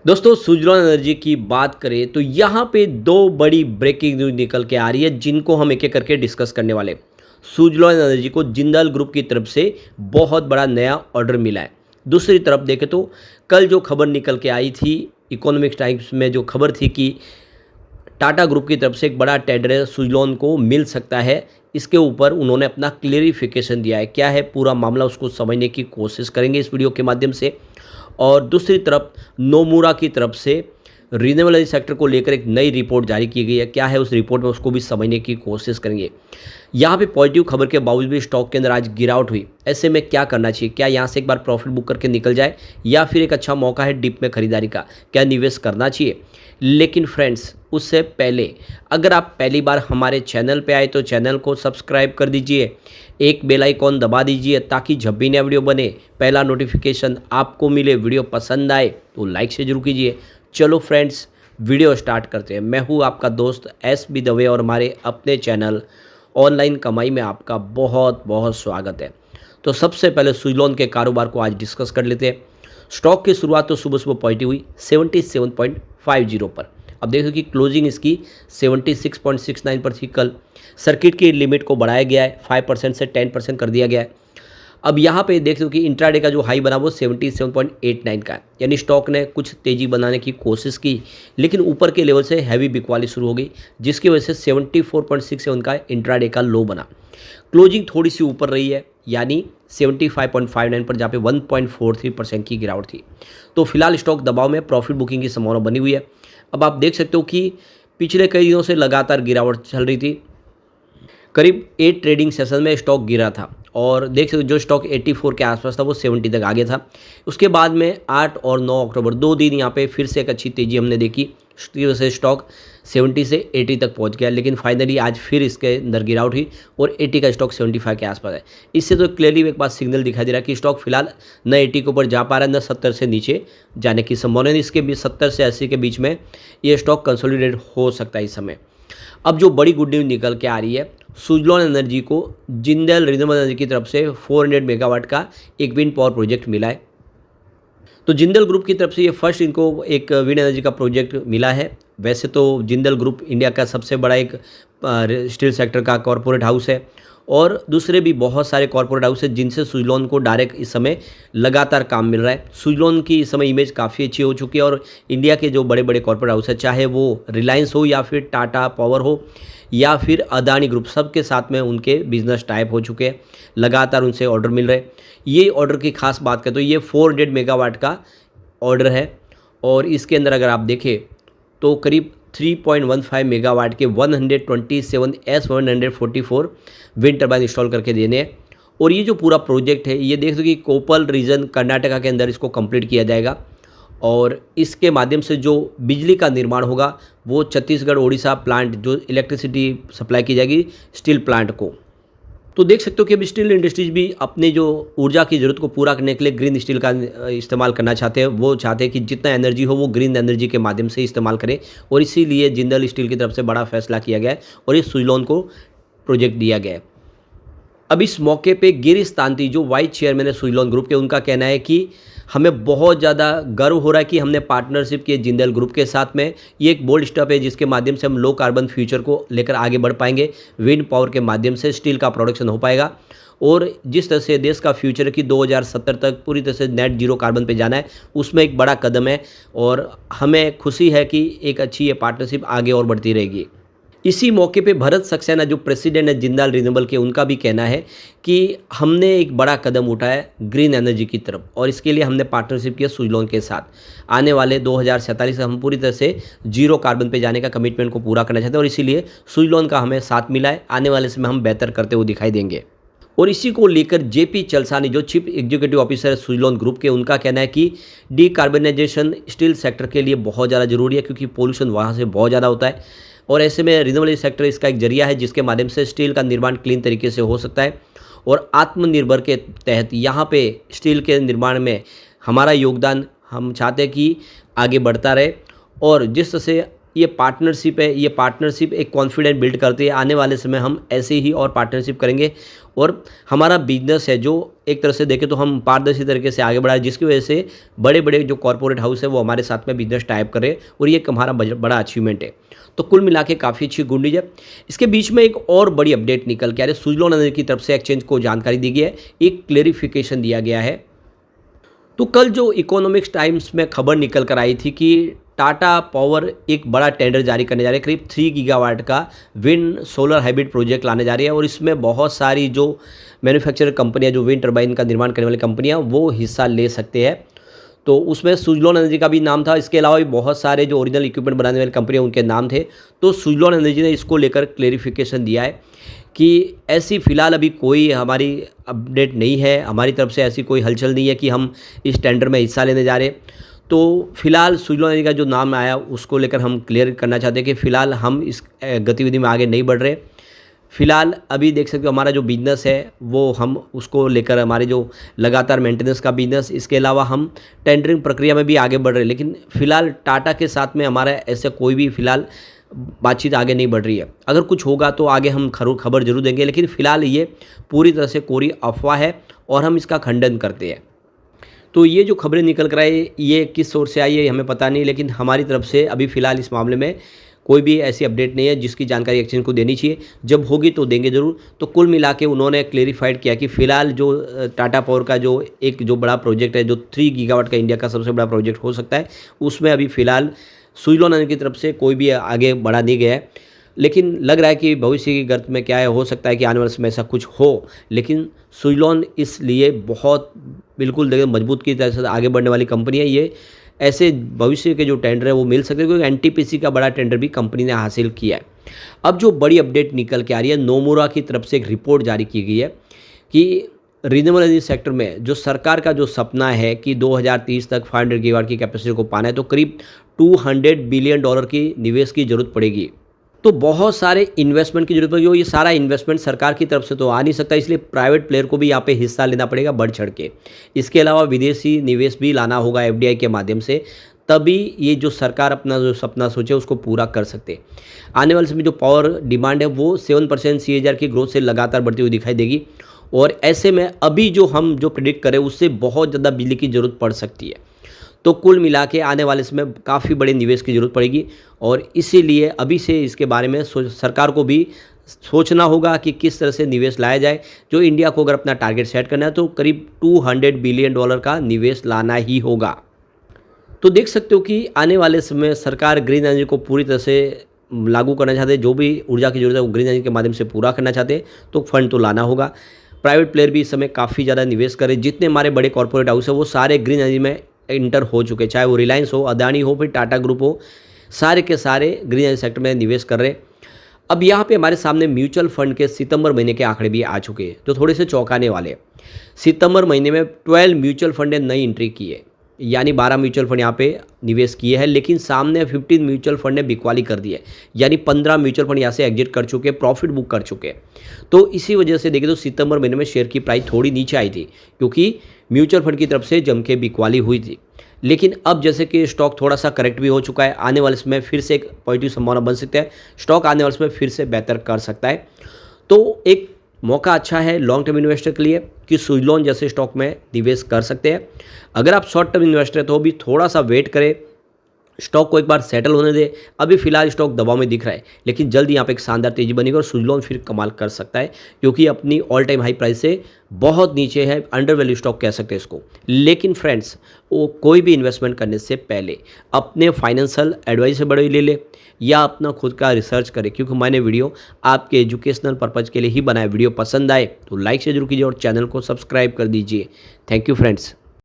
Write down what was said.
दोस्तों सुजलॉन एनर्जी की बात करें तो यहाँ पे दो बड़ी ब्रेकिंग न्यूज निकल के आ रही है जिनको हम एक एक करके डिस्कस करने वाले हैं। सुजलॉन एनर्जी को जिंदाल ग्रुप की तरफ से बहुत बड़ा नया ऑर्डर मिला है। दूसरी तरफ देखें तो कल जो खबर निकल के आई थी इकोनॉमिक्स टाइम्स में जो खबर थी कि टाटा ग्रुप की तरफ से एक बड़ा टेंडर सुजलॉन को मिल सकता है। इसके ऊपर उन्होंने अपना क्लेरिफिकेशन दिया है। क्या है पूरा मामला उसको समझने की कोशिश करेंगे इस वीडियो के माध्यम से। और दूसरी तरफ नोमुरा की तरफ से रिन्यूएबल एनर्जी सेक्टर को लेकर एक नई रिपोर्ट जारी की गई है। क्या है उस रिपोर्ट में उसको भी समझने की कोशिश करेंगे। यहाँ पे पॉजिटिव खबर के बावजूद भी स्टॉक के अंदर आज गिरावट हुई। ऐसे में क्या करना चाहिए, क्या यहाँ से एक बार प्रॉफिट बुक करके निकल जाए या फिर एक अच्छा मौका है डिप में खरीदारी का, क्या निवेश करना चाहिए। लेकिन फ्रेंड्स उससे पहले अगर आप पहली बार हमारे चैनल पे आए तो चैनल को सब्सक्राइब कर दीजिए, एक बेल आइकॉन दबा दीजिए ताकि जब भी नया वीडियो बने पहला नोटिफिकेशन आपको मिले। वीडियो पसंद आए तो लाइक से जरूर कीजिए। चलो फ्रेंड्स वीडियो स्टार्ट करते हैं। मैं हूँ आपका दोस्त SB दवे और हमारे अपने चैनल ऑनलाइन कमाई में आपका बहुत बहुत स्वागत है। तो सबसे पहले सुजलॉन के कारोबार को आज डिस्कस कर लेते हैं। स्टॉक की शुरुआत तो सुबह सुबह पॉजिटिव हुई 77.50 पर। अब देखो कि क्लोजिंग इसकी 76.69 पर थी। कल सर्किट की लिमिट को बढ़ाया गया है 5% से 10% कर दिया गया है। अब यहाँ पे देख लो कि इंट्राडे का जो हाई बना वो 77.89 का है, यानी स्टॉक ने कुछ तेज़ी बनाने की कोशिश की लेकिन ऊपर के लेवल से हैवी बिकवाली शुरू हो गई जिसकी वजह से 74.67 का इंट्राडे का लो बना। क्लोजिंग थोड़ी सी ऊपर रही है यानी 75.59 पर, जहाँ पे 1.43% की गिरावट थी। तो फिलहाल स्टॉक दबाव में प्रॉफिट बुकिंग की संभावना बनी हुई है। अब आप देख सकते हो कि पिछले कई दिनों से लगातार गिरावट चल रही थी। करीब 8 ट्रेडिंग सेशन में स्टॉक गिरा था और देख सकते जो स्टॉक 84 के आसपास था वो 70 तक आगे था। उसके बाद में 8 और 9 अक्टूबर 2 दिन यहाँ पे फिर से एक अच्छी तेज़ी हमने देखी। इसकी वजह से स्टॉक 70 से 80 तक पहुँच गया, लेकिन फाइनली आज फिर इसके अंदर गिरावट हुई और 80 का स्टॉक 75 के आसपास है। इससे तो क्लियरली एक बात सिग्नल दिखाई दे रहा है कि स्टॉक फिलहाल न 80 के ऊपर जा पा रहा है न 70 से नीचे जाने की संभावना है। इसके बीच 70 से 80 के बीच में ये स्टॉक कंसोलिडेट हो सकता है इस समय। अब जो बड़ी गुड न्यूज़ निकल के आ रही है, सुजलॉन एनर्जी को जिंदल रिन्यूएबल एनर्जी की तरफ से 400 मेगावाट का एक विंड पावर प्रोजेक्ट मिला है। तो जिंदल ग्रुप की तरफ से ये फर्स्ट इनको एक विंड एनर्जी का प्रोजेक्ट मिला है। वैसे तो जिंदल ग्रुप इंडिया का सबसे बड़ा एक स्टील सेक्टर का कॉरपोरेट हाउस है और दूसरे भी बहुत सारे कॉरपोरेट हाउस है जिनसे सुजलॉन को डायरेक्ट इस समय लगातार काम मिल रहा है। सुजलॉन की इस समय इमेज काफ़ी अच्छी हो चुकी है और इंडिया के जो बड़े बड़े कॉरपोरेट हाउस है, चाहे वो रिलायंस हो या फिर टाटा पावर हो या फिर अदानी ग्रुप, सबके साथ में उनके बिजनेस टाइप हो चुके हैं। लगातार उनसे ऑर्डर मिल रहे हैं। ये ऑर्डर की खास बात करें तो ये 400 मेगावाट का ऑर्डर है और इसके अंदर अगर आप देखें तो करीब 3.15 मेगावाट के 127 S144 विंड टर्बाइन इंस्टॉल करके देने हैं। और ये जो पूरा प्रोजेक्ट है ये देख दो कि कोपल रीजन कर्नाटका के अंदर इसको कंप्लीट किया जाएगा और इसके माध्यम से जो बिजली का निर्माण होगा वो छत्तीसगढ़ ओडिशा प्लांट जो इलेक्ट्रिसिटी सप्लाई की जाएगी स्टील प्लांट को। तो देख सकते हो कि अब स्टील इंडस्ट्रीज भी अपने जो ऊर्जा की ज़रूरत को पूरा करने के लिए ग्रीन स्टील का इस्तेमाल करना चाहते हैं। वो चाहते हैं कि जितना एनर्जी हो वो ग्रीन एनर्जी के माध्यम से इस्तेमाल करें और इसीलिए जिंदल स्टील की तरफ से बड़ा फैसला किया गया है और इस सुजलॉन को प्रोजेक्ट दिया गया है। अब इस मौके पे गिरीश तांती जो वाइस चेयरमैन है सुजलॉन ग्रुप के, उनका कहना है कि हमें बहुत ज़्यादा गर्व हो रहा है कि हमने पार्टनरशिप की जिंदल ग्रुप के साथ में। ये एक बोल्ड स्टेप है जिसके माध्यम से हम लो कार्बन फ्यूचर को लेकर आगे बढ़ पाएंगे। विंड पावर के माध्यम से स्टील का प्रोडक्शन हो पाएगा और जिस तरह से देश का फ्यूचर है कि 2070 तक पूरी तरह से नेट जीरो कार्बन पे जाना है, उसमें एक बड़ा कदम है और हमें खुशी है कि एक अच्छी ये पार्टनरशिप आगे और बढ़ती रहेगी। इसी मौके पे भरत सक्सेना जो प्रेसिडेंट है जिंदाल रिन्यूएबल के, उनका भी कहना है कि हमने एक बड़ा कदम उठाया ग्रीन एनर्जी की तरफ और इसके लिए हमने पार्टनरशिप किया सुजलॉन के साथ। आने वाले 2047 से हम पूरी तरह से जीरो कार्बन पे जाने का कमिटमेंट को पूरा करना चाहते हैं और इसीलिए सुजलॉन का हमें साथ मिला है। आने वाले समय हम बेहतर करते हुए दिखाई देंगे। और इसी को लेकर JP चलसानी जो चीफ एग्जीक्यूटिव ऑफिसर है सुजलॉन ग्रुप के, उनका कहना है कि डीकार्बनाइजेशन स्टील सेक्टर के लिए बहुत ज़्यादा जरूरी है क्योंकि पोल्यूशन वहाँ से बहुत ज़्यादा होता है और ऐसे में रिन्यूएबल सेक्टर इसका एक जरिया है जिसके माध्यम से स्टील का निर्माण क्लीन तरीके से हो सकता है। और आत्मनिर्भर के तहत यहाँ पे स्टील के निर्माण में हमारा योगदान हम चाहते हैं कि आगे बढ़ता रहे और जिस तरह से ये पार्टनरशिप है, ये पार्टनरशिप एक कॉन्फिडेंस बिल्ड करती है। आने वाले समय हम ऐसे ही और पार्टनरशिप करेंगे और हमारा बिजनेस है जो एक तरह से देखें तो हम पारदर्शी तरीके से आगे बढ़ाएं, जिसकी वजह से बड़े बड़े जो कॉर्पोरेट हाउस है वो हमारे साथ में बिजनेस टाइप करें और ये एक हमारा बड़ा अचीवमेंट है। तो कुल मिला के काफ़ी अच्छी गुड न्यूज़ है। इसके बीच में एक और बड़ी अपडेट निकल के आ रही है। सुजलॉन एनर्जी की तरफ से एक्सचेंज को जानकारी दी गई है, एक क्लेरिफिकेशन दिया गया है। तो कल जो इकोनॉमिक्स टाइम्स में खबर निकल कर आई थी कि टाटा पावर एक बड़ा टेंडर जारी करने जा रही है, करीब 3 गीगावाट का विंड सोलर हाइब्रिड प्रोजेक्ट लाने जा रही है और इसमें बहुत सारी जो मैन्युफैक्चरर कंपनियां, जो विंड टर्बाइन का निर्माण करने वाली कंपनियां, वो हिस्सा ले सकते हैं। तो उसमें सुजलॉन एनर्जी का भी नाम था। इसके अलावा भी बहुत सारे जो ओरिजिनल इक्विपमेंट बनाने वाली कंपनियां, उनके नाम थे। तो सुजलॉन एनर्जी ने इसको लेकर क्लेरिफिकेशन दिया है कि ऐसी फ़िलहाल अभी कोई हमारी अपडेट नहीं है, हमारी तरफ से ऐसी कोई हलचल नहीं है कि हम इस टेंडर में हिस्सा लेने जा रहे हैं। तो फिलहाल सुजलॉन एनर्जी का जो नाम आया उसको लेकर हम क्लियर करना चाहते हैं कि फ़िलहाल हम इस गतिविधि में आगे नहीं बढ़ रहे। फ़िलहाल अभी देख सकते हो हमारा जो बिज़नेस है वो हम उसको लेकर, हमारे जो लगातार मेंटेनेंस का बिज़नेस, इसके अलावा हम टेंडरिंग प्रक्रिया में भी आगे बढ़ रहे हैं। लेकिन फ़िलहाल टाटा के साथ में हमारा ऐसे कोई भी फ़िलहाल बातचीत आगे नहीं बढ़ रही है। अगर कुछ होगा तो आगे हम खबर जरूर देंगे, लेकिन फ़िलहाल ये पूरी तरह से कोरी अफवाह है और हम इसका खंडन करते हैं। तो ये जो खबरें निकल कर आई ये किस सोर्स से आई है हमें पता नहीं, लेकिन हमारी तरफ से अभी फ़िलहाल इस मामले में कोई भी ऐसी अपडेट नहीं है जिसकी जानकारी एक्सचेंज को देनी चाहिए। जब होगी तो देंगे ज़रूर। तो कुल मिला के उन्होंने क्लेरिफाइड किया कि फ़िलहाल जो टाटा पावर का जो बड़ा प्रोजेक्ट है, जो 3 गीगावाट का इंडिया का सबसे बड़ा प्रोजेक्ट हो सकता है, उसमें अभी फ़िलहाल सुजलॉन एनर्जी की तरफ से कोई भी आगे बढ़ा नहीं गया है। लेकिन लग रहा है कि भविष्य की गर्त में क्या है, हो सकता है कि आने वाले समय ऐसा कुछ हो। लेकिन सुजलॉन इसलिए बहुत बिल्कुल देखिए मजबूत की तरह से आगे बढ़ने वाली कंपनी है। ये ऐसे भविष्य के जो टेंडर है वो मिल सकते हैं, क्योंकि एनटीपीसी का बड़ा टेंडर भी कंपनी ने हासिल किया है। अब जो बड़ी अपडेट निकल के आ रही है, नोमुरा की तरफ से एक रिपोर्ट जारी की गई है कि रिन्यूएबल एनर्जी सेक्टर में जो सरकार का जो सपना है कि 2030 तक 500 गीगावाट की कैपेसिटी को पाना है, तो करीब $200 बिलियन की निवेश की जरूरत पड़ेगी। तो बहुत सारे इन्वेस्टमेंट की जरूरत पड़ेगी और ये सारा इन्वेस्टमेंट सरकार की तरफ से तो आ नहीं सकता, इसलिए प्राइवेट प्लेयर को भी यहाँ पे हिस्सा लेना पड़ेगा बढ़ चढ़ के। इसके अलावा विदेशी निवेश भी लाना होगा एफडीआई के माध्यम से, तभी ये जो सरकार अपना जो सपना सोचे उसको पूरा कर सकते। आने वाले समय जो पावर डिमांड है वो 7% CAGR की ग्रोथ से लगातार बढ़ती हुई दिखाई देगी और ऐसे में अभी जो हम प्रिडिक्ट करें उससे बहुत ज़्यादा बिजली की ज़रूरत पड़ सकती है। तो कुल मिला के आने वाले समय काफ़ी बड़े निवेश की ज़रूरत पड़ेगी और इसीलिए अभी से इसके बारे में सरकार को भी सोचना होगा कि किस तरह से निवेश लाया जाए। जो इंडिया को अगर अपना टारगेट सेट करना है तो करीब $200 बिलियन का निवेश लाना ही होगा। तो देख सकते हो कि आने वाले समय सरकार ग्रीन एनर्जी को पूरी तरह से लागू करना चाहते हैं। जो भी ऊर्जा की जरूरत है वो ग्रीन एनर्जी के माध्यम से पूरा करना चाहते हैं, तो फंड तो लाना होगा। प्राइवेट प्लेयर भी इस समय काफ़ी ज़्यादा निवेश करें। जितने हमारे बड़े कॉर्पोरेट हाउस है वो सारे ग्रीन एनर्जी में इंटर हो चुके, चाहे वो रिलायंस हो, अदानी हो, फिर टाटा ग्रुप हो, सारे के सारे ग्रीन एनर्जी सेक्टर में निवेश कर रहे। अब यहाँ पे हमारे सामने म्यूचुअल फंड के सितंबर महीने के आंकड़े भी आ चुके हैं जो थोड़े से चौंकाने वाले। सितंबर महीने में 12 म्यूचुअल फंड ने नई एंट्री की है, यानी 12 म्यूचुअल फंड यहाँ पे निवेश किए हैं, लेकिन सामने 15 म्यूचुअल फंड ने बिकवाली कर दी है, यानी 15 म्यूचुअल फंड यहाँ से एग्जिट कर चुके हैं, प्रॉफिट बुक कर चुके हैं। तो इसी वजह से देखिए तो सितंबर महीने में शेयर की प्राइस थोड़ी नीचे आई थी, क्योंकि म्यूचुअल फंड की तरफ से जम के बिकवाली हुई थी। लेकिन अब जैसे कि स्टॉक थोड़ा सा करेक्ट भी हो चुका है, आने वाले समय फिर से एक पॉजिटिव संभावना बन सकता है, स्टॉक आने वाले समय फिर से बेहतर कर सकता है। तो एक मौका अच्छा है लॉन्ग टर्म इन्वेस्टर के लिए कि सुजलॉन जैसे स्टॉक में निवेश कर सकते हैं। अगर आप शॉर्ट टर्म इन्वेस्टर हैं तो भी थोड़ा सा वेट करें, स्टॉक को एक बार सेटल होने दे। अभी फिलहाल स्टॉक दबाव में दिख रहा है, लेकिन जल्द यहाँ पे एक शानदार तेजी बनेगी और सुजलॉन फिर कमाल कर सकता है, क्योंकि अपनी ऑल टाइम हाई प्राइस से बहुत नीचे है, अंडर वैल्यू स्टॉक कह सकते हैं इसको। लेकिन फ्रेंड्स, वो कोई भी इन्वेस्टमेंट करने से पहले अपने फाइनेंशियल एडवाइस से बड़े ले ले या अपना खुद का रिसर्च करें, क्योंकि मैंने वीडियो आपके एजुकेशनल पर्पज़ के लिए ही बनाया। वीडियो पसंद आए तो लाइक से जरूर कीजिए और चैनल को सब्सक्राइब कर दीजिए। Thank you friends.